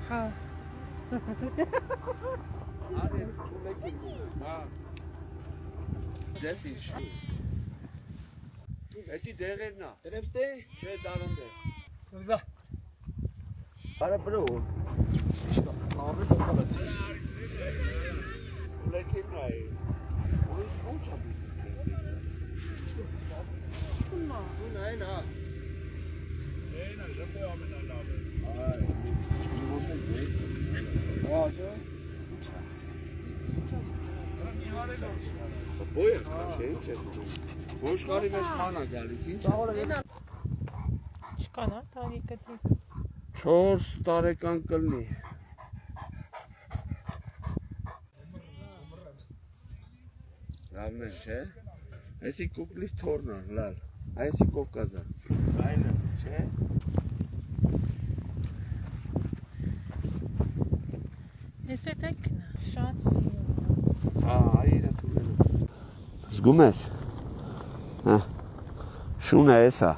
Հա։ Արի թուլեկի։ Հա։ Դες ինչ։ Էդի դեղերն է։ Դրեմս դե։ Չէ, դարան դե։ Ուզա։ Արա բրո։ Իշկա, ամես օկալաս։ Թուլեկին նայ։ Ո՞նց է։ Նայնա։ Էնա ժպո ամենալավ է։ Այ։ Ահա։ Ոյ, չէ, չէ։ Ոչխարի մեջ ման է գալիս, ինչ է։ Չկան, հա, տարի կտի։ 4 տարեկան կլնի։ Լավն է, չէ։ Այսի կուկլիս թորն է, լավ։ Այսի Կովկազ է։ Այնը, չէ։ Ես է տեքնա, շատ սիրում։ Այրը թուլենը։ Զգում ես։ Շունը ես է։